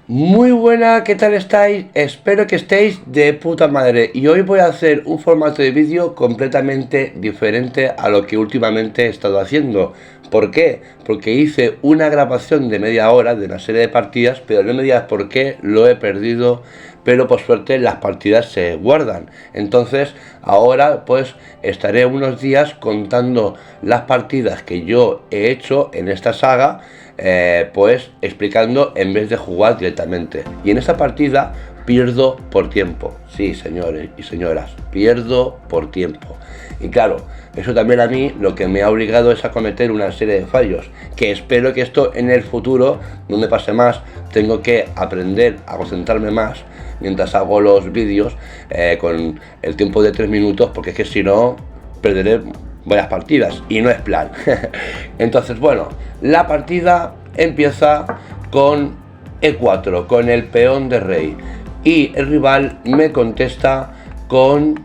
Muy buena, ¿qué tal estáis? Espero que estéis de puta madre. Y hoy voy a hacer un formato de vídeo completamente diferente a lo que últimamente he estado haciendo. ¿Por qué? Porque hice una grabación de media hora de una serie de partidas, pero no me digas por qué lo he perdido, pero por suerte las partidas se guardan. Entonces ahora pues estaré unos días contando las partidas que yo he hecho en esta saga, pues explicando en vez de jugar directamente. Y en esta partida pierdo por tiempo. Sí, señores y señoras, pierdo por tiempo. Y claro, eso también a mí lo que me ha obligado es a cometer una serie de fallos, que espero que esto en el futuro no me pase más. Tengo que aprender a concentrarme más mientras hago los vídeos, con el tiempo de 3 minutos, porque es que si no perderé varias partidas y no es plan. Entonces, bueno, la partida empieza con E4, con el peón de rey, y el rival me contesta con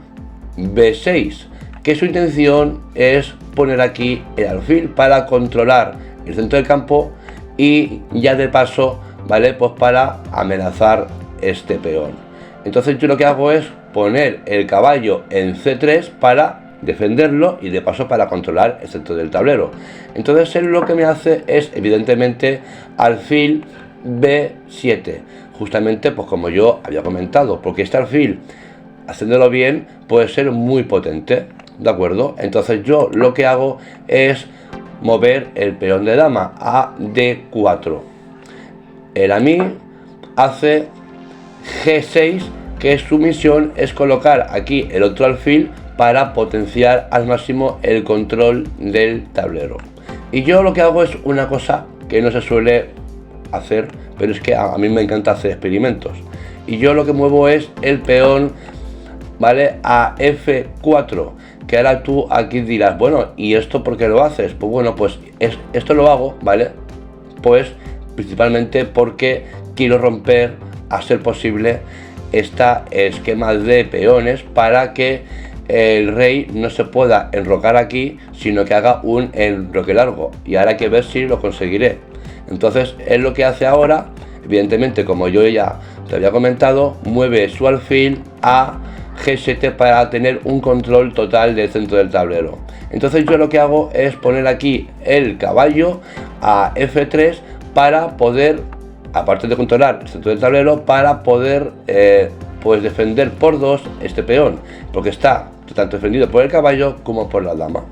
B6, que su intención es poner aquí el alfil para controlar el centro del campo y ya de paso, ¿vale? Pues para amenazar este peón. Entonces yo lo que hago es poner el caballo en C3 para defenderlo y de paso para controlar el centro del tablero. Entonces él lo que me hace es evidentemente alfil B7, justamente pues como yo había comentado, porque este alfil, haciéndolo bien, puede ser muy potente, ¿de acuerdo? Entonces yo lo que hago es mover el peón de dama a D4. Él a mí hace G6, que su misión es colocar aquí el otro alfil para potenciar al máximo el control del tablero. Y yo lo que hago es una cosa que no se suele hacer, pero es que a mí me encanta hacer experimentos. Y yo lo que muevo es el peón, ¿vale? A F4, que ahora tú aquí dirás, bueno, ¿y esto por qué lo haces? Pues bueno, pues esto lo hago, ¿vale? Pues principalmente porque quiero romper, a ser posible, este esquema de peones para que el rey no se pueda enrocar aquí, sino que haga un enroque largo. Y ahora hay que ver si lo conseguiré. Entonces él lo que hace ahora, evidentemente, como yo ya te había comentado, mueve su alfil a G7 para tener un control total del centro del tablero. Entonces yo lo que hago es poner aquí el caballo a F3 para poder, aparte de controlar el centro del tablero, para poder pues defender por 2 este peón, porque está tanto defendido por el caballo como por la dama.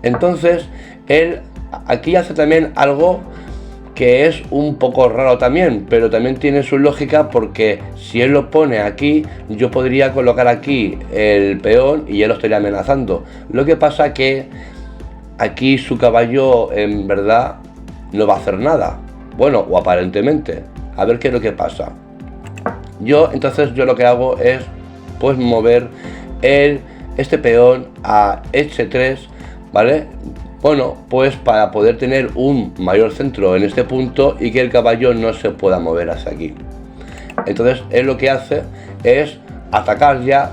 Entonces él aquí hace también algo que es un poco raro también, pero también tiene su lógica, porque si él lo pone aquí, yo podría colocar aquí el peón y él lo estaría amenazando. Lo que pasa que aquí su caballo en verdad no va a hacer nada, bueno, o aparentemente. A ver qué es lo que pasa. Entonces yo lo que hago es pues mover este peón a H3, ¿vale? Bueno, pues para poder tener un mayor centro en este punto y que el caballo no se pueda mover hacia aquí. Entonces él lo que hace es atacar ya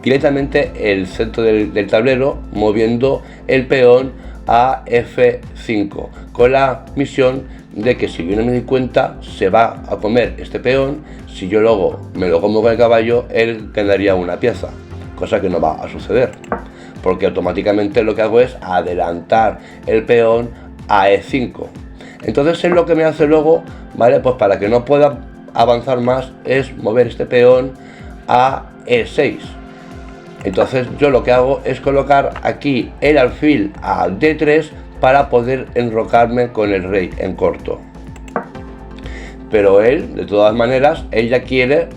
directamente el centro del tablero, moviendo el peón a F5, con la misión de que si yo no me doy cuenta se va a comer este peón. Si yo luego me lo como con el caballo, él ganaría una pieza, cosa que no va a suceder, porque automáticamente lo que hago es adelantar el peón a E5. Entonces él lo que me hace luego, ¿vale? Pues para que no pueda avanzar más, es mover este peón a E6. Entonces yo lo que hago es colocar aquí el alfil a D3 para poder enrocarme con el rey en corto. Pero él, de todas maneras, ella quiere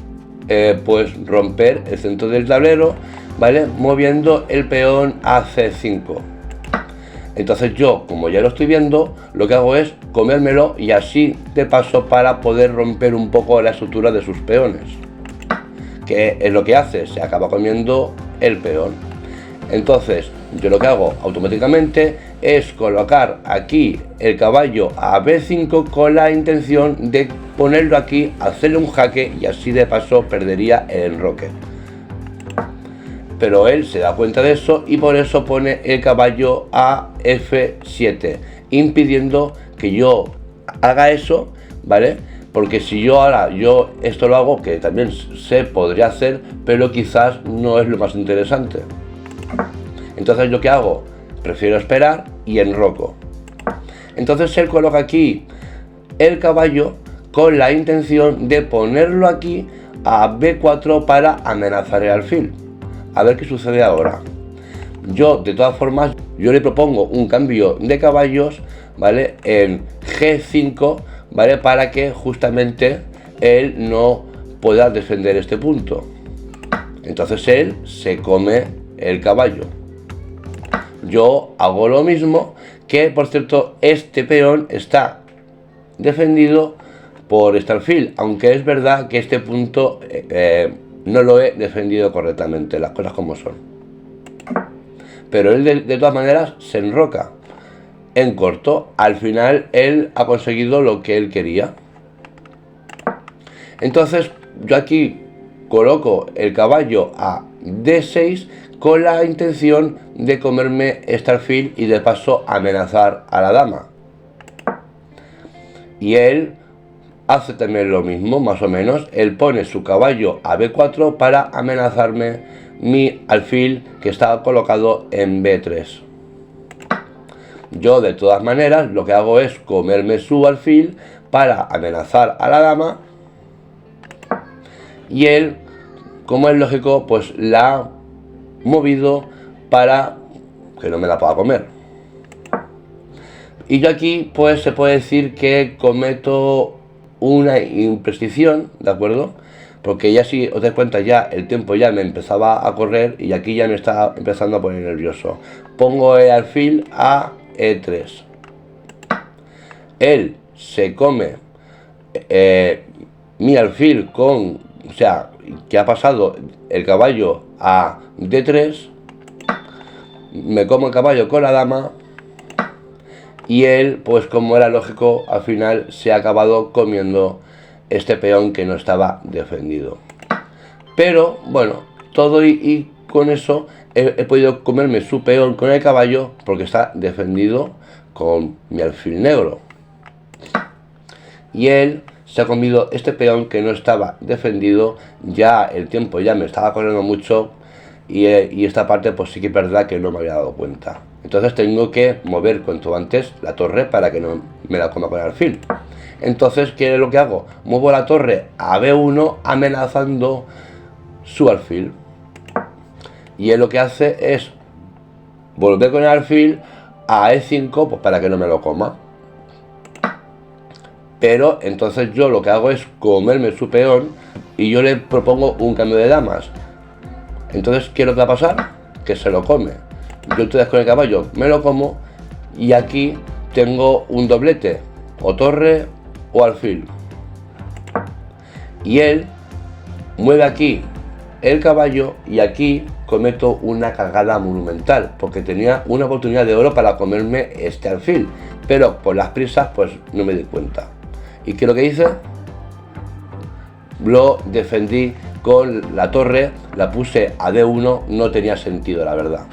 pues romper el centro del tablero, ¿vale? Moviendo el peón a C5. Entonces yo, como ya lo estoy viendo, lo que hago es comérmelo y así de paso para poder romper un poco la estructura de sus peones. Que es lo que hace, se acaba comiendo el peón. Entonces yo lo que hago automáticamente es colocar aquí el caballo a B5 con la intención de ponerlo aquí, hacerle un jaque y así de paso perdería el enroque. Pero él se da cuenta de eso y por eso pone el caballo a F7, impidiendo que yo haga eso, ¿vale? porque si yo esto lo hago, que también se podría hacer, pero quizás no es lo más interesante. Entonces, ¿yo qué hago? Prefiero esperar y enroco. Entonces él coloca aquí el caballo con la intención de ponerlo aquí a B4 para amenazar el alfil. A ver qué sucede ahora. Yo, de todas formas, yo le propongo un cambio de caballos, ¿vale? En G5, ¿vale? Para que justamente él no pueda defender este punto. Entonces él se come el caballo. Yo hago lo mismo, que por cierto este peón está defendido por este alfil, aunque es verdad que este punto no lo he defendido correctamente, las cosas como son. Pero él de todas maneras se enroca en corto. Al final él ha conseguido lo que él quería. Entonces yo aquí coloco el caballo a D6 con la intención de comerme este alfil y de paso amenazar a la dama. Y él hace también lo mismo, más o menos. Él pone su caballo a B4 para amenazarme mi alfil que está colocado en B3. Yo de todas maneras lo que hago es comerme su alfil para amenazar a la dama. Y él, como es lógico, pues la ha movido para que no me la pueda comer. Y yo aquí pues se puede decir que cometo una imprecisión, ¿de acuerdo? Porque ya, si os dais cuenta, ya el tiempo ya me empezaba a correr y aquí ya me está empezando a poner nervioso. Pongo el alfil a E3. Él se come mi alfil con, o sea, que ha pasado el caballo a D3. Me como el caballo con la dama. Y él, pues como era lógico, al final se ha acabado comiendo este peón que no estaba defendido. Pero bueno, todo y con eso he podido comerme su peón con el caballo porque está defendido con mi alfil negro. Y él se ha comido este peón que no estaba defendido. Ya el tiempo ya me estaba corriendo mucho y esta parte pues sí que es verdad que no me había dado cuenta. Entonces tengo que mover cuanto antes la torre para que no me la coma con el alfil. Entonces, ¿qué es lo que hago? Muevo la torre a B1 amenazando su alfil. Y él lo que hace es volver con el alfil a E5 pues para que no me lo coma. Pero entonces yo lo que hago es comerme su peón y yo le propongo un cambio de damas. Entonces, ¿qué es lo que va a pasar? Que se lo come. Yo entonces con el caballo me lo como y aquí tengo un doblete, o torre o alfil. Y él mueve aquí el caballo y aquí cometo una cagada monumental porque tenía una oportunidad de oro para comerme este alfil, pero por las prisas pues no me di cuenta. ¿Y qué es lo que hice? Lo defendí con la torre, la puse a D1, no tenía sentido la verdad.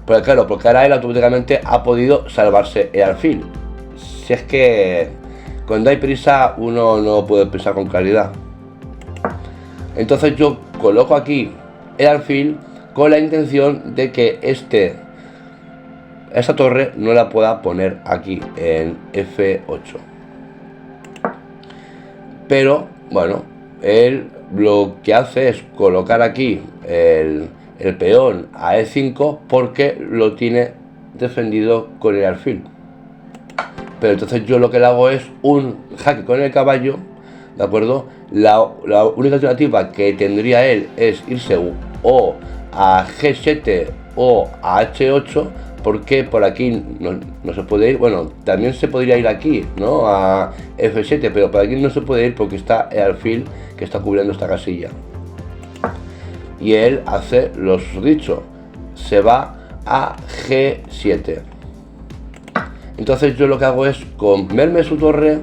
Pero claro, porque ahora él automáticamente ha podido salvarse el alfil. Si es que cuando hay prisa uno no puede pensar con claridad. Entonces yo coloco aquí el alfil con la intención de que esta torre no la pueda poner aquí en F8. Pero bueno, él lo que hace es colocar aquí el peón a E5 porque lo tiene defendido con el alfil. Pero entonces yo lo que le hago es un jaque con el caballo, ¿de acuerdo? La única alternativa que tendría él es irse o a G7 o a H8 porque por aquí no se puede ir. Bueno, también se podría ir aquí, ¿no? A F7, pero por aquí no se puede ir porque está el alfil que está cubriendo esta casilla. Y él hace lo dicho, se va a G7. Entonces yo lo que hago es comerme su torre.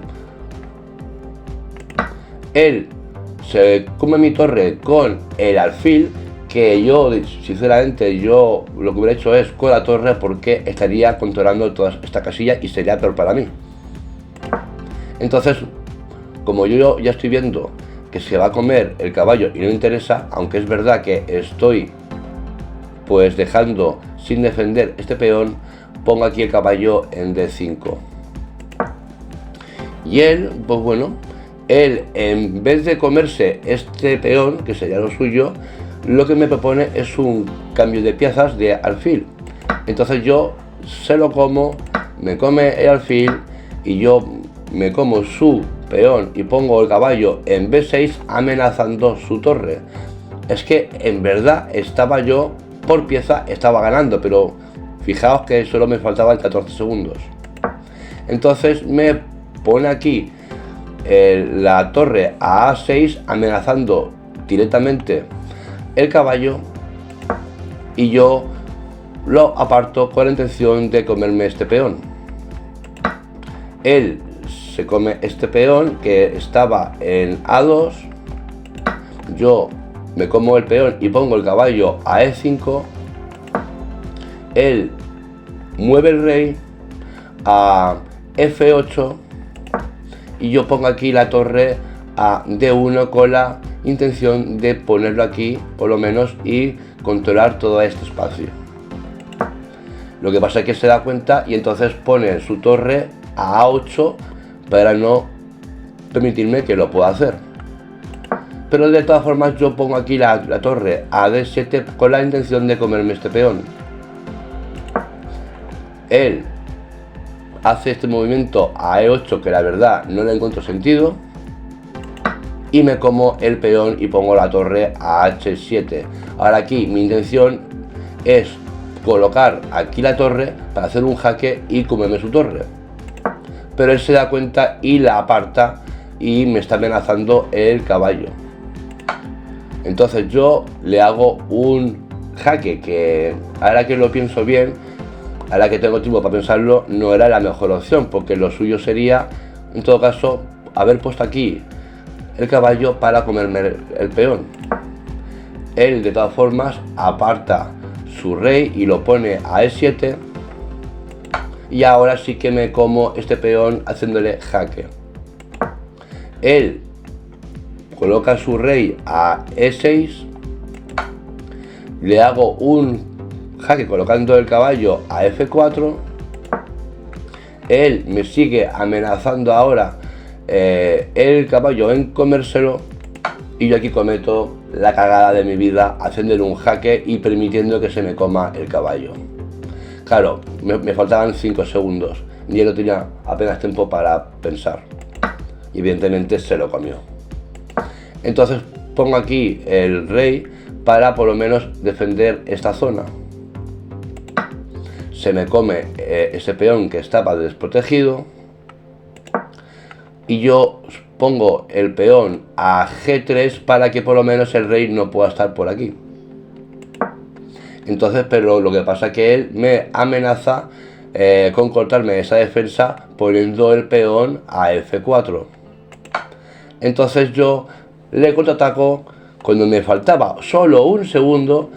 Él se come mi torre con el alfil, que yo sinceramente yo lo que hubiera hecho es con la torre porque estaría controlando toda esta casilla y sería peor para mí. Entonces como yo ya estoy viendo que se va a comer el caballo y no me interesa, aunque es verdad que estoy pues dejando sin defender este peón, pongo aquí el caballo en D5. Y él, pues bueno, él en vez de comerse este peón, que sería lo suyo, lo que me propone es un cambio de piezas de alfil. Entonces yo se lo como, me come el alfil y yo me como su peón y pongo el caballo en B6 amenazando su torre. Es que en verdad estaba yo por pieza, estaba ganando, pero fijaos que solo me faltaban 14 segundos. Entonces me pone aquí la torre a A6 amenazando directamente el caballo y yo lo aparto con la intención de comerme este peón. Él se come este peón que estaba en A2, yo me como el peón y pongo el caballo a E5, él mueve el rey a F8 y yo pongo aquí la torre a D1 con la intención de ponerlo aquí por lo menos y controlar todo este espacio. Lo que pasa es que se da cuenta y entonces pone su torre a A8 para no permitirme que lo pueda hacer. Pero de todas formas yo pongo aquí la torre a D7 con la intención de comerme este peón. Él hace este movimiento a E8 que la verdad no le encuentro sentido y me como el peón y pongo la torre a H7. Ahora aquí mi intención es colocar aquí la torre para hacer un jaque y comerme su torre, pero él se da cuenta y la aparta y me está amenazando el caballo. Entonces yo le hago un jaque que ahora que lo pienso bien, ahora que tengo tiempo para pensarlo, no era la mejor opción, porque lo suyo sería en todo caso haber puesto aquí el caballo para comerme el peón. Él de todas formas aparta su rey y lo pone a E7 y ahora sí que me como este peón haciéndole jaque. Él coloca su rey a E6, le hago un jaque colocando el caballo a F4, él me sigue amenazando ahora el caballo en comérselo y yo aquí cometo la cagada de mi vida haciéndole un jaque y permitiendo que se me coma el caballo. Claro, me faltaban 5 segundos y él no tenía apenas tiempo para pensar y evidentemente se lo comió. Entonces pongo aquí el rey para por lo menos defender esta zona. Se me come ese peón que estaba desprotegido y yo pongo el peón a G3 para que por lo menos el rey no pueda estar por aquí. Entonces, pero lo que pasa es que él me amenaza con cortarme esa defensa poniendo el peón a F4. Entonces yo le contraataco cuando me faltaba solo un segundo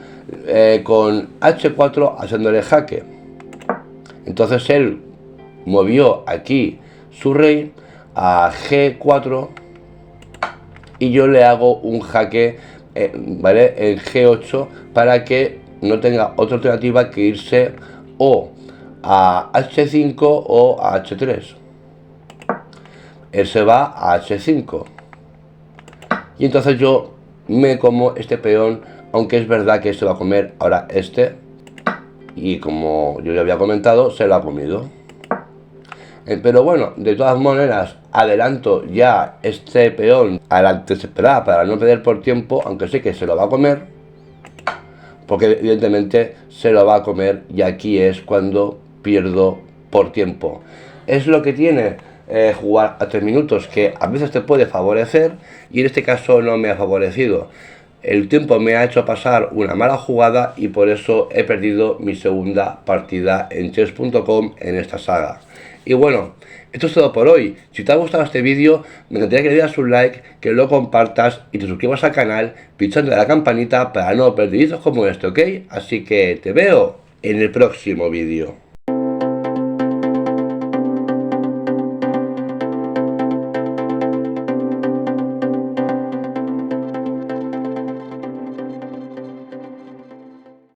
con H4 haciéndole jaque. Entonces él movió aquí su rey a G4 y yo le hago un jaque ¿vale? En G8 para que no tenga otra alternativa que irse o a H5 o a H3. Él se va a H5 y entonces yo me como este peón, aunque es verdad que se va a comer ahora este y como yo ya había comentado se lo ha comido. Pero bueno, de todas maneras adelanto ya este peón a la desesperada para no perder por tiempo, aunque sé que se lo va a comer, porque evidentemente se lo va a comer y aquí es cuando pierdo por tiempo. Es lo que tiene jugar a 3 minutos, que a veces te puede favorecer y en este caso no me ha favorecido. El tiempo me ha hecho pasar una mala jugada y por eso he perdido mi segunda partida en chess.com en esta saga. Y bueno, esto es todo por hoy. Si te ha gustado este vídeo, me encantaría que le dieras un like, que lo compartas y te suscribas al canal pinchando en la campanita para no perder vídeos como este, ¿ok? Así que te veo en el próximo vídeo.